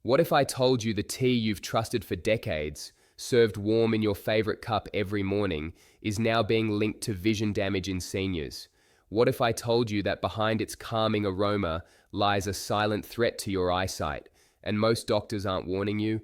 What if I told you the tea you've trusted for decades, served warm in your favorite cup every morning, is now being linked to vision damage in seniors? What if I told you that behind its calming aroma lies a silent threat to your eyesight, and most doctors aren't warning you?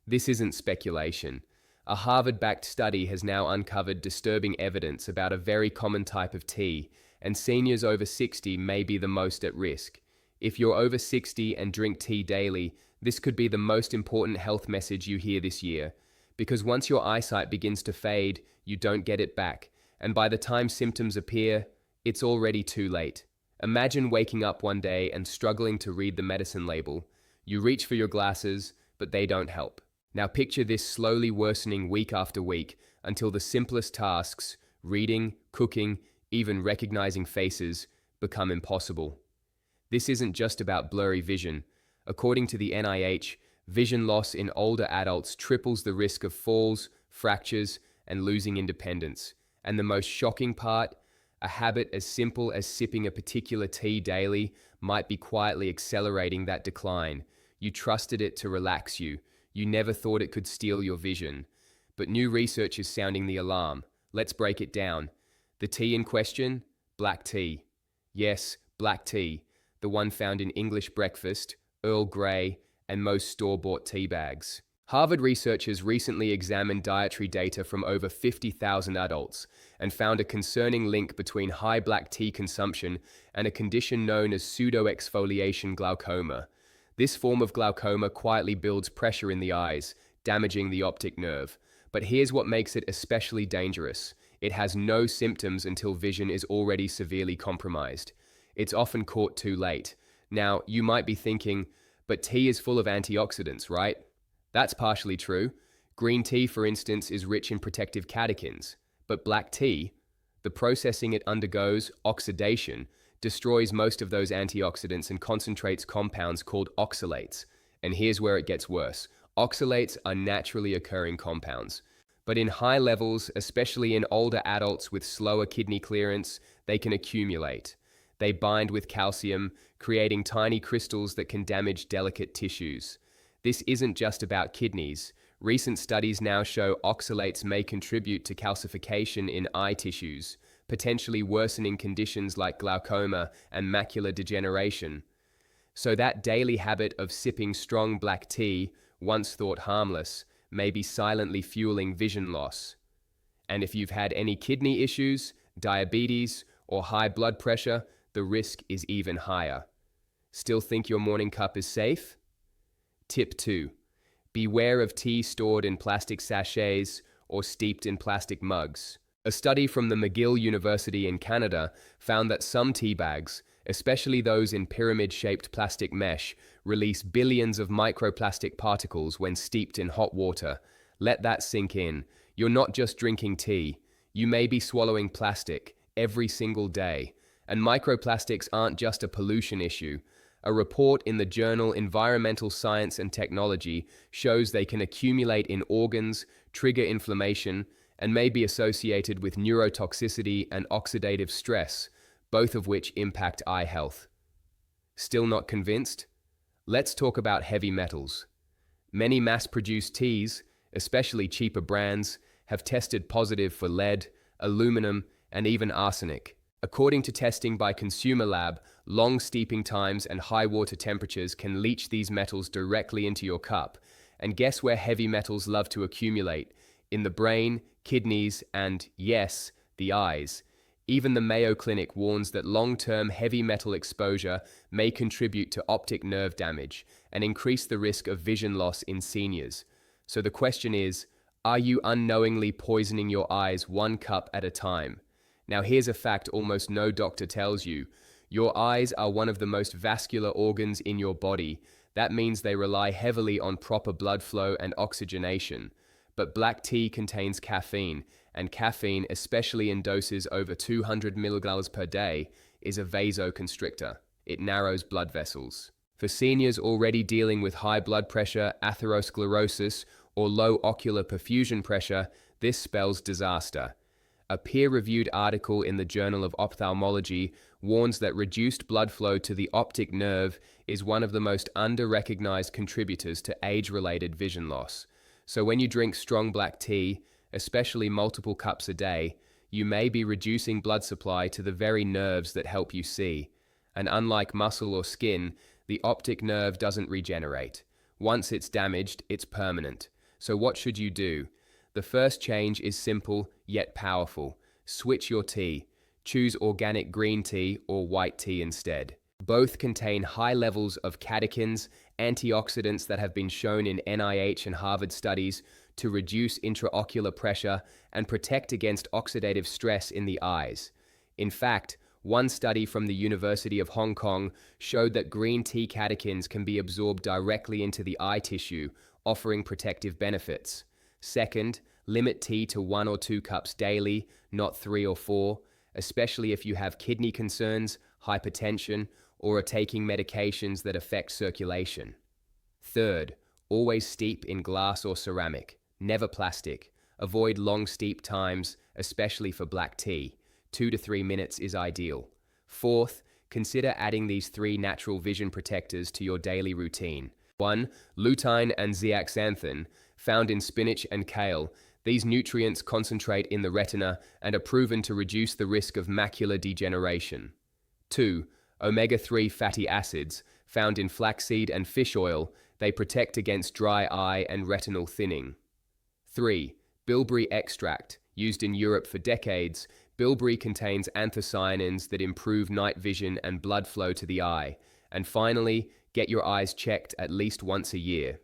This isn't speculation. A Harvard-backed study has now uncovered disturbing evidence about a very common type of tea, and seniors over 60 may be the most at risk. If you're over 60 and drink tea daily, this could be the most important health message you hear this year. Because once your eyesight begins to fade, you don't get it back, and by the time symptoms appear, it's already too late. Imagine waking up one day and struggling to read the medicine label. You reach for your glasses, but they don't help. Now picture this slowly worsening week after week until the simplest tasks, reading, cooking, even recognizing faces, become impossible. This isn't just about blurry vision. According to the NIH, vision loss in older adults triples the risk of falls, fractures, and losing independence. And the most shocking part, a habit as simple as sipping a particular tea daily might be quietly accelerating that decline. You trusted it to relax you. You never thought it could steal your vision. But new research is sounding the alarm. Let's break it down. The tea in question? Black tea. Yes, black tea. The one found in English breakfast, Earl Grey, and most store-bought tea bags. Harvard researchers recently examined dietary data from over 50,000 adults and found a concerning link between high black tea consumption and a condition known as pseudoexfoliation glaucoma. This form of glaucoma quietly builds pressure in the eyes, damaging the optic nerve. But here's what makes it especially dangerous. It has no symptoms until vision is already severely compromised. It's often caught too late. Now, you might be thinking, but tea is full of antioxidants, right? That's partially true. Green tea, for instance, is rich in protective catechins. But black tea, the processing it undergoes, oxidation, destroys most of those antioxidants and concentrates compounds called oxalates. And here's where it gets worse. Oxalates are naturally occurring compounds. But in high levels, especially in older adults with slower kidney clearance, they can accumulate. They bind with calcium, creating tiny crystals that can damage delicate tissues. This isn't just about kidneys. Recent studies now show oxalates may contribute to calcification in eye tissues, potentially worsening conditions like glaucoma and macular degeneration. So that daily habit of sipping strong black tea, once thought harmless, may be silently fueling vision loss. And if you've had any kidney issues, diabetes, or high blood pressure, the risk is even higher. Still think your morning cup is safe? Tip 2. Beware of tea stored in plastic sachets or steeped in plastic mugs. A study from the McGill University in Canada found that some tea bags, especially those in pyramid-shaped plastic mesh, release billions of microplastic particles when steeped in hot water. Let that sink in. You're not just drinking tea. You may be swallowing plastic every single day. And microplastics aren't just a pollution issue. A report in the journal Environmental Science and Technology shows they can accumulate in organs, trigger inflammation, and may be associated with neurotoxicity and oxidative stress, both of which impact eye health. Still not convinced? Let's talk about heavy metals. Many mass-produced teas, especially cheaper brands, have tested positive for lead, aluminum, and even arsenic. According to testing by Consumer Lab, long steeping times and high water temperatures can leach these metals directly into your cup. And guess where heavy metals love to accumulate? In the brain, kidneys, and, yes, the eyes. Even the Mayo Clinic warns that long-term heavy metal exposure may contribute to optic nerve damage and increase the risk of vision loss in seniors. So the question is, are you unknowingly poisoning your eyes one cup at a time? Now here's a fact almost no doctor tells you. Your eyes are one of the most vascular organs in your body. That means they rely heavily on proper blood flow and oxygenation. But black tea contains caffeine, and caffeine, especially in doses over 200 milligrams per day, is a vasoconstrictor. It narrows blood vessels. For seniors already dealing with high blood pressure, atherosclerosis, or low ocular perfusion pressure, this spells disaster. A peer-reviewed article in the Journal of Ophthalmology warns that reduced blood flow to the optic nerve is one of the most under-recognized contributors to age-related vision loss. So when you drink strong black tea, especially multiple cups a day, you may be reducing blood supply to the very nerves that help you see. And unlike muscle or skin, the optic nerve doesn't regenerate. Once it's damaged, it's permanent. So what should you do? The first change is simple yet powerful. Switch your tea. Choose organic green tea or white tea instead. Both contain high levels of catechins, antioxidants that have been shown in NIH and Harvard studies to reduce intraocular pressure and protect against oxidative stress in the eyes. In fact, one study from the University of Hong Kong showed that green tea catechins can be absorbed directly into the eye tissue, offering protective benefits. Second, limit tea to 1 or 2 cups daily, not 3 or 4, especially if you have kidney concerns, hypertension, or are taking medications that affect circulation. Third, always steep in glass or ceramic, never plastic. Avoid long steep times, especially for black tea. 2 to 3 minutes is ideal. Fourth, consider adding these 3 natural vision protectors to your daily routine. 1. Lutein and zeaxanthin, found in spinach and kale. These nutrients concentrate in the retina and are proven to reduce the risk of macular degeneration. 2. Omega-3 fatty acids, found in flaxseed and fish oil. They protect against dry eye and retinal thinning. 3. Bilberry extract, used in Europe for decades. Bilberry contains anthocyanins that improve night vision and blood flow to the eye. And finally, get your eyes checked at least once a year.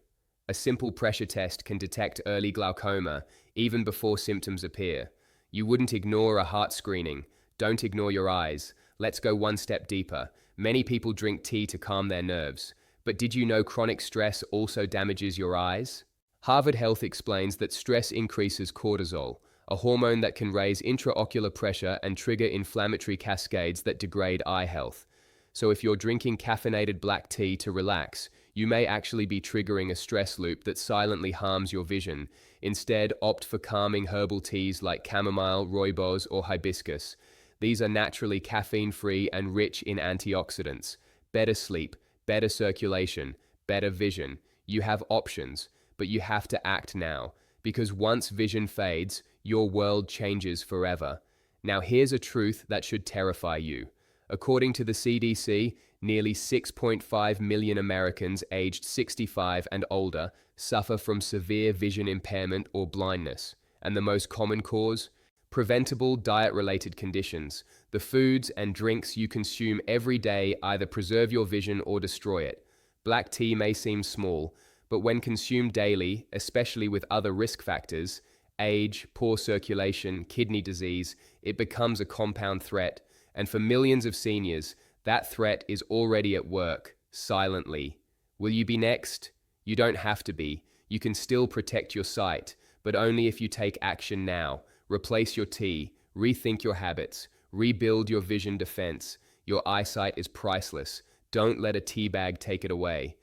A simple pressure test can detect early glaucoma, even before symptoms appear. You wouldn't ignore a heart screening. Don't ignore your eyes. Let's go one step deeper. Many people drink tea to calm their nerves. But did you know chronic stress also damages your eyes? Harvard Health explains that stress increases cortisol, a hormone that can raise intraocular pressure and trigger inflammatory cascades that degrade eye health. So if you're drinking caffeinated black tea to relax, you may actually be triggering a stress loop that silently harms your vision. Instead, opt for calming herbal teas like chamomile, rooibos, or hibiscus. These are naturally caffeine-free and rich in antioxidants. Better sleep, better circulation, better vision. You have options, but you have to act now, because once vision fades, your world changes forever. Now here's a truth that should terrify you. According to the CDC, nearly 6.5 million Americans aged 65 and older suffer from severe vision impairment or blindness. And the most common cause? Preventable diet-related conditions. The foods and drinks you consume every day either preserve your vision or destroy it. Black tea may seem small, but when consumed daily, especially with other risk factors, age, poor circulation, kidney disease, it becomes a compound threat. And for millions of seniors, that threat is already at work, silently. Will you be next? You don't have to be. You can still protect your sight, but only if you take action now. Replace your tea, rethink your habits, rebuild your vision defense. Your eyesight is priceless. Don't let a tea bag take it away.